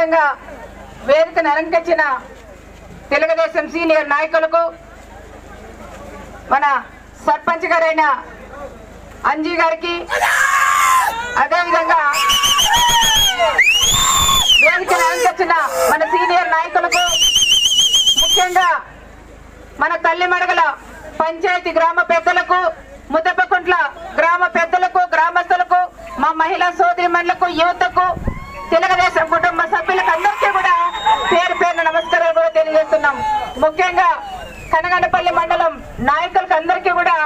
భాగంగా వేదికను అలంకరించిన తెలుగుదేశం సీనియర్ నాయకులకు, మన సర్పంచ్ గారైన అంజీ గారికి, అదేవిధంగా వేదికను అలంకరించిన మన సీనియర్ నాయకులకు, ముఖ్యంగా మన తల్లిమడగల పంచాయతీ గ్రామ పెద్దలకు, ముద్దపకుంట్ల గ్రామ పెద్దలకు, గ్రామస్తులకు, మా మహిళా సోదరిమణులకు, యువతకు, తెలుగుదేశం కుటుంబ సభ్యులకు అందరికీ కూడా పేరు పేరున నమస్కారాలు కూడా తెలియజేస్తున్నాం. ముఖ్యంగా కనగనపల్లి మండలం నాయకులకు అందరికీ కూడా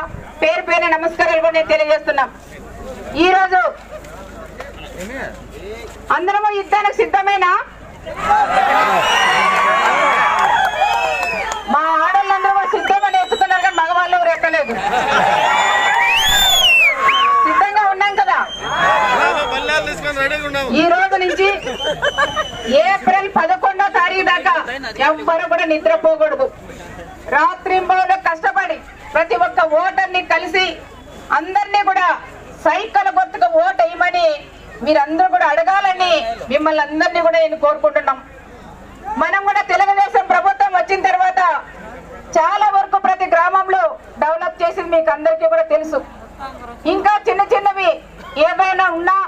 పేరు పేరున నమస్కారాలు కూడా తెలియజేస్తున్నాం. ఈ రోజు అందరము యుద్ధానికి సిద్ధమేనా? మా ఆడవాళ్ళందరూ సిద్ధమని ఎత్తుతున్నారు కానీ మగవాళ్ళు ఎవరు ఎక్కలేదు. సిద్ధంగా ఉన్నాం కదా. ఈ రోజు నుంచి ఏప్రిల్ 11వ తారీఖు దాకా ఎవ్వరు కూడా నిద్రపోకూడదు. రాత్రింబౌలు కష్టపడి ప్రతి ఒక్క ఓటర్ని కలిసి అందరినీ కూడా సైకిల్ గుర్తుకు ఓటు వేయమని మీరందరూ కూడా అడగాలని మిమ్మల్ని అందరినీ కూడా నేను కోరుకుంటున్నాం. మనం కూడా తెలుగుదేశం ప్రభుత్వం వచ్చిన తర్వాత చాలా వరకు ప్రతి గ్రామంలో డెవలప్ చేసింది మీకు అందరికీ కూడా తెలుసు. ఇంకా చిన్న చిన్నవి ఏవైనా ఉన్నా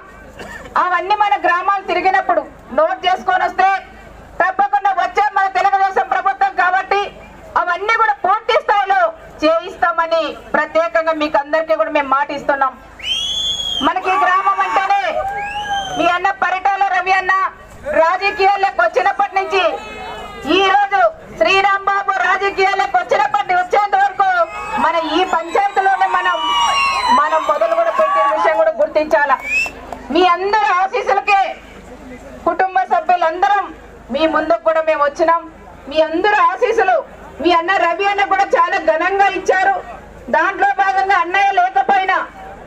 అవన్నీ మన గ్రామాలు తిరిగినప్పుడు నోట్ చేసుకొని వస్తే తప్పకుండా వచ్చే మన తెలుగుదేశం ప్రభుత్వం కాబట్టి అవన్నీ కూడా పూర్తి స్థాయిలో చేయిస్తామని ప్రత్యేకంగా మీకు అందరికీ కూడా మేము మాట ఇస్తున్నాం. మనకి గ్రామం అంటేనే మీ అన్న పరిటాల రవి అన్న రాజకీయాల్లోకి వచ్చినప్పటి నుంచి ఈ రోజు శ్రీరామ్ బాబు రాజకీయాల్లోకి వచ్చేంత వరకు మన ఈ పంచాయతీలోనే మనం మొదలు కూడా పెట్టిన విషయం కూడా గుర్తించాల. మీ అందరి ఆశీస్సులకే కుటుంబ సభ్యులందరం మీ ముందుకు కూడా మేము వచ్చినాం. మీ అందరి ఆశీస్సులు మీ అన్న రవి అన్న కూడా చాలా ఘనంగా ఇచ్చారు. దాంట్లో భాగంగా అన్నయ్య లేకపోయినా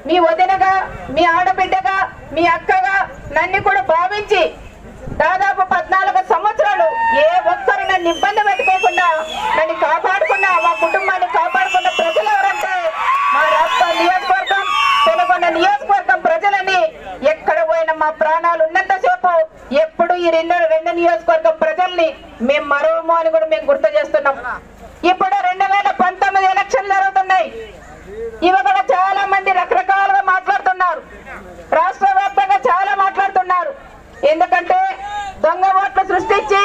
మీ వదినగా, మీ ఆడబిడ్డగా, మీ అక్కగా నన్ను కూడా భావించి దాదాపు 14 సంవత్సరాలు ఏ ఒక్కరు నన్ను ఇబ్బంది పెట్టుకోకుండా నన్ను కాపాడుకున్న, మా కుటుంబాన్ని కాపాడుకున్న ప్రజలు ఎవరంటే మా రాష్ట్ర నియోజకవర్గం, తెలుగొండ నియోజకవర్గం ప్రజలని. ఎక్కడ పోయినా మా ప్రాణాలు ఉన్నంతసేపు ఎప్పుడు ఈ రెండు నియోజకవర్గం ప్రజల్ని మేము మరోమో అని కూడా మేము గుర్తు చేస్తున్నాం. ఇప్పుడు 2019 ఎలక్షన్లు జరుగుతున్నాయి. ఇవి కూడా చాలా మంది రకరకాలుగా మాట్లాడుతున్నారు. రాష్ట్ర వ్యాప్తంగా చాలా మాట్లాడుతున్నారు. ఎందుకంటే దొంగ ఓట్లు సృష్టించి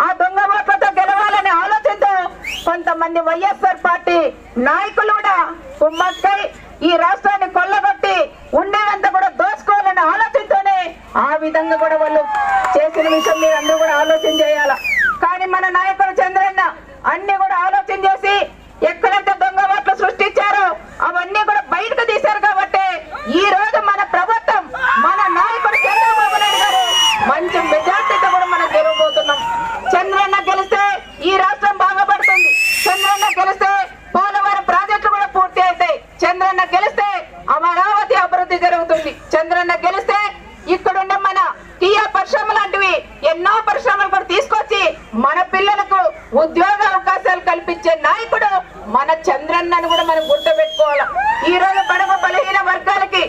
ఆ దొంగ ఓట్లతో గెలవాలనే ఆలోచనతో కొంతమంది వైఎస్ఆర్ పార్టీ నాయకులు కూడా కుమ్మక్కై ఈ రాష్ట్రాన్ని కొల్లగొట్టి ఉండేదంతా కూడా దోచుకోవాలనే ఆలోచనతోనే ఆ విధంగా కూడా వాళ్ళు చేసిన విషయం మీరు అందరూ కూడా ఆలోచన చేయాల. కానీ మన నాయకుడు చంద్రన్న అన్ని కూడా ఆలోచన చేసి ఎక్కడైతే దొంగ ఓట్లు సృష్టించారో అవన్నీ కూడా బయటకు తీశారు. కాబట్టి ఈ రోజు మన ప్రభుత్వం, మన నాయకుడు చంద్రబాబు నాయుడు గారు మంచి మెజార్టీతో కూడా మనం గెలవబోతున్నాం. చంద్రన్న గెలిస్తే ఈ రాష్ట్రం బాగుపడుతుంది. చంద్రన్న గెలిస్తే పోలవరం ప్రాజెక్టులు కూడా పూర్తి అవుతాయి. చంద్రన్న గెలిస్తే అమరావతి అభివృద్ధి జరుగుతుంది. చంద్రన్న గెలిస్తే ఇక్కడున్న మన టీఆ పరిశ్రమ లాంటివి ఎన్నో పరిశ్రమలు కూడా తీసుకొచ్చి మన పిల్లలకు ఉద్యోగ అవకాశాలు కల్పించే నాయకుడు మన చంద్రన్నను కూడా మనం గుర్తుపెట్టుకోవాలి. ఈ రోజు బడుగు బలహీన వర్గాలకి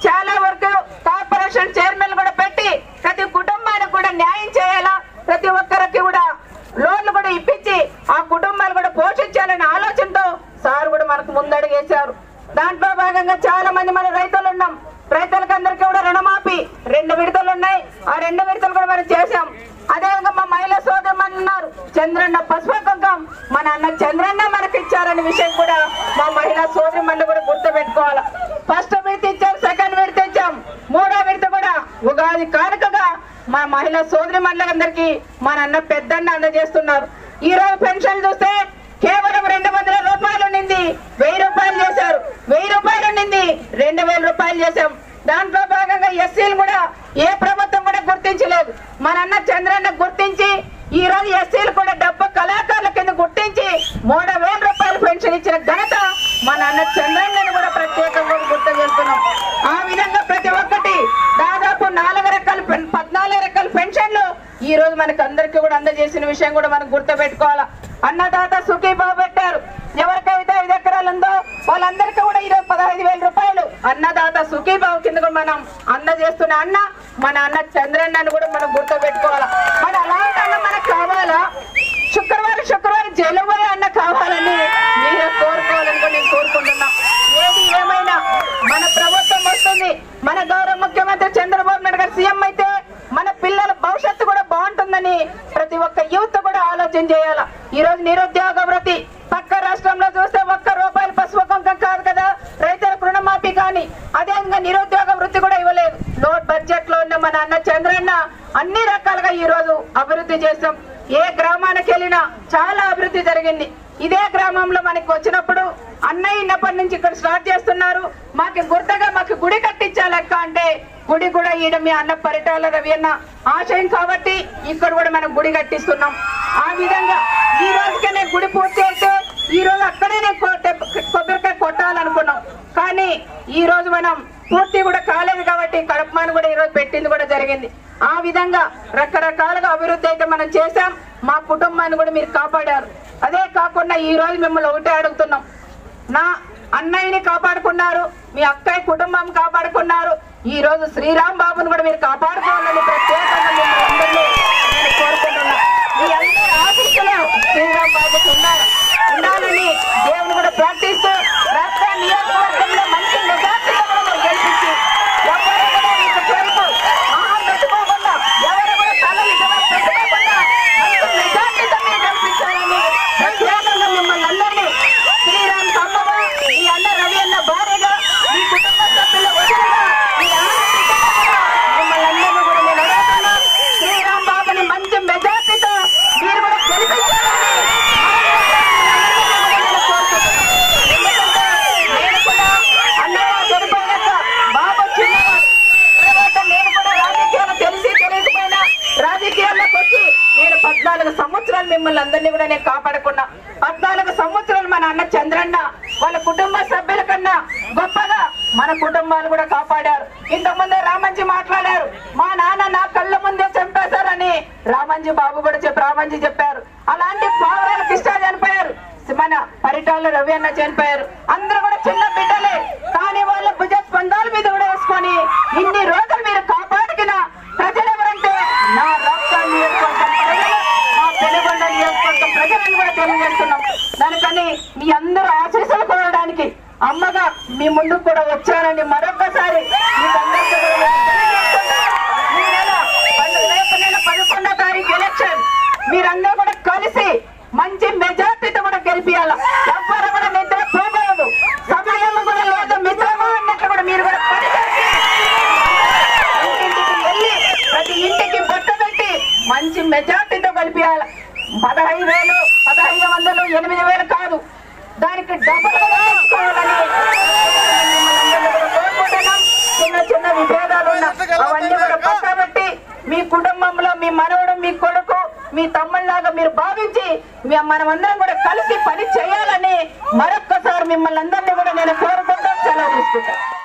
చాలా వరకు కార్పొరేషన్ చైర్మన్ కూడా పెట్టి ప్రతి కుటుంబానికి కూడా న్యాయం చేయాలా, ప్రతి ఒక్కరికి కూడా లోన్లు కూడా ఇప్పించి ఆ కుటుంబాలు కూడా పోషించాలనే ఆలోచనతో సార్ కూడా మనకు ముందడుగేశారు. దాంట్లో భాగంగా చాలా మంది మన రైతులు ఉన్నాం. రైతులకు అందరికీ కూడా రుణమాఫీ 2 విడతలు ఉన్నాయి. ఆ 2 విడతలు కూడా మనం చేశాం. అదేవిధంగా మా మహిళా సోదరులు ఉన్నారు. చంద్రన్న పసుపు కుంకం మన అన్న చంద్రన్న మనకి ఇచ్చారనే విషయం కూడా మా మహిళా సోదరులు కూడా గుర్తు పెట్టుకోవాలి. ఫస్ట్ విడత ఇచ్చాం, సెకండ్ విడత ఇచ్చాం, 3వ విడత కూడా ఉగాది కానుకగా మా మహిళా సోదరులందరికీ మన అన్న పెద్దన్న అందజేస్తున్నారు. ఈ రోజు పెన్షన్ చూస్తే కేవలం 200 రూపాయలు ఉండింది 1000 రూపాయలు చేశారు. 1000 రూపాయలు ఉండింది 2000 రూపాయలు చేశాం. దాంట్లో భాగంగా ఎస్సీలు కూడా ఏ ప్రభుత్వం కూడా గుర్తించలేదు. మన అన్న చంద్రన్న గుర్తించి ఈ రోజు ఎస్సీలు కూడా డబ్బు కళాకారుల కింద గుర్తించి 3000 రూపాయలు పెన్షన్ ఇచ్చిన ఘనత మన అన్న చంద్రన్నను కూడా ప్రత్యేకంగా గుర్తు చేస్తున్నాం. ఆ విధంగా ప్రతి ఒక్కటి దాదాపు 14 రకాల పెన్షన్లు ఈ రోజు మనకు అందరికీ కూడా అందజేసిన విషయం కూడా మనం గుర్తు పెట్టుకోవాలా. అన్నదాత సుఖీభావ పెట్టారు. ఎవరికైతే 5 ఎకరాలు ఉందో వాళ్ళందరికీ కూడా ఈరోజు 15,000 రూపాయలు అన్నదాత సుఖీభావ కింద మనం అన్న చేస్తున్న అన్న మన అన్న చంద్రన్నను కూడా మనం గుర్తుపెట్టుకోవాలా. మరి అలాంటి అన్న మనకు కావాలా? శుక్రవారం జైలు పోయే అన్న కావాలని మీరే కోరుకోవాలని కూడా నేను కోరుకుంటున్నా. ఏది ఏమైనా మన ప్రభుత్వం వస్తుంది, మన గౌరవ ముఖ్యమంత్రి చంద్రబాబు నాయుడు గారు సీఎం అయితే మన పిల్లల భవిష్యత్తు కూడా బాగుంటుందని ప్రతి ఒక్క యువత కూడా ఆలోచన చేయాలా. ఈ రోజు నిరుద్యోగ వృత్తి పక్క రాష్ట్రంలో చూస్తే ₹1 పసుపు కుంకం కాదు కదా, రైతులకు రుణమాఫీ కానీ అదేవిధంగా నిరుద్యోగ వృత్తి కూడా ఇవ్వలేదు. లోడ్ బడ్జెట్ లో ఉన్న మన అన్న చంద్రన్న అన్ని రకాలుగా ఈ రోజు అభివృద్ధి చేస్తాం. ఏ గ్రామానికి వెళ్ళినా చాలా అభివృద్ధి జరిగింది. ఇదే గ్రామంలో మనకి వచ్చినప్పుడు అన్నయ్య ఇన్నప్పటి నుంచి ఇక్కడ స్టార్ట్ చేస్తున్నారు, మాకు గుర్తగా మాకు గుడి కట్టించాలక్క అంటే గుడి కూడా ఈడ మీ అన్న పరిటాల రవి అన్న ఆశయం కాబట్టి ఇక్కడ కూడా మనం గుడి కట్టిస్తున్నాం. ఆ విధంగా ఈ రోజుకనే గుడి పూర్తి అయితే ఈ రోజు అక్కడే కొబ్బరికాయ కొట్టాలనుకున్నాం, కానీ ఈ రోజు మనం పూర్తి కూడా కాలేదు కాబట్టి కడపమాను కూడా ఈ రోజు పెట్టింది కూడా జరిగింది. ఆ విధంగా రకరకాలుగా అభివృద్ధి అయితే మనం చేశాం. మా కుటుంబాన్ని కూడా మీరు కాపాడారు. అదే కాకుండా ఈ రోజు మిమ్మల్ని ఒకటే అడుగుతున్నాం, నా అన్నయ్యని కాపాడుకున్నారు, మీ అక్కయ్య కుటుంబం కాపాడుకున్నారు, ఈ రోజు శ్రీరామ్ బాబుని కూడా మీరు కాపాడుకోవాలని ప్రత్యేకంగా మిమ్మల్ని అందరినీ నేను కోరుకుంటున్నా. మీ అందరి ఆశీస్సులు శ్రీరామ్ బాబుకి ఉండాలని దేవుని కూడా ప్రార్థిస్తూ రాష్ట్ర నియోజకవర్గంలో మంచి మెజార్టీతో గెలిపించి ఎవరు కూడా మీకు చేరుకు పెట్టుకోకుండా ఎవరు కూడా తలలు పెట్టుకోకుండా మంచి మెజార్టీతో మీరు గెలిపించాలని ప్రత్యేకంగా మిమ్మల్ని అందరినీ శ్రీరామ్ తమ్ముడు ఈ అన్న రవి అన్న భార్యగా మీ కుటుంబ సభ్యుల వదిలిగా మీ మిమ్మల్ని అందరినీ కూడా నేను అడుగుతున్నా. శ్రీరామ్ బాబుని మంచి మెజార్టీతో మీరు కూడా గెలిపించాలని రాజకీయాల్లోకి వచ్చి నేను 14 సంవత్సరాలు మిమ్మల్ని అందరినీ కూడా నేను కాపాడుకున్నా. 14 సంవత్సరాలు మన అన్న చంద్రన్న వాళ్ళ కుటుంబ సభ్యుల కన్నా గొప్పగా మన కుటుంబాలు కూడా కాపాడారు. ఇంతకుముందే రామంజీ మాట్లాడారు, మా నాన్న నా కళ్ళ ముందే చంపేశారని రామంజీ బాబు కూడా రామంజీ చెప్పారు. అలాంటి పావురాల కృష్ణ చనిపోయారు, మన పరిటాల రవి అన్న చనిపోయారు. అందరూ కూడా చిన్న బిడ్డలే, కానీ వాళ్ళ భుజ స్పందాల మీద కూడా వేసుకొని ఇన్ని రోజులు మీరు కాపాడుకున్న ప్రజలు ఎవరంటే నా రాష్ట్ర నియోజకవర్గం ప్రజలు, మా పెనుగొండ నియోజకవర్గం ప్రజలను కూడా తెలియజేస్తున్నాం. దానికని మీ అందరూ ఆశీస్సులు కోరడానికి అమ్మగా మీ ముందుకు కూడా వచ్చానని మరొకసారి మీకు అందరికీ ఈ నెల 11వ తారీఖు ఎలక్షన్ మీరందరూ కూడా కలిసి మంచి మెజార్టీతో కూడా గెలిపియాల. ఎవ్వరు కూడా నిద్ర పోకూడదు, సమయం కూడా లేదు, మిత్రమా అన్నట్లు కూడా మీరు కూడా పనిచేసి ఇంటింటికి వెళ్ళి ప్రతి ఇంటికి బొట్ట పెట్టి మంచి మెజార్టీతో గెలిపియాల. 15,000, 1,500, 8,000 కాదు, దానికి డబుల్ కోరుకుంటున్నాం. చిన్న విభేదాలు ఉన్నా అవన్నీ కూడా పక్కబెట్టి మీ కుటుంబంలో మీ మనవడు, మీ కొడుకు, మీ తమ్ముళ్లాగా మీరు భావించి మనమందరం కూడా కలిసి పని చేయాలని మరొక్కసారి మిమ్మల్ని అందరినీ కూడా నేను కోరుకుంటూ సెలవు తీసుకుంటాను.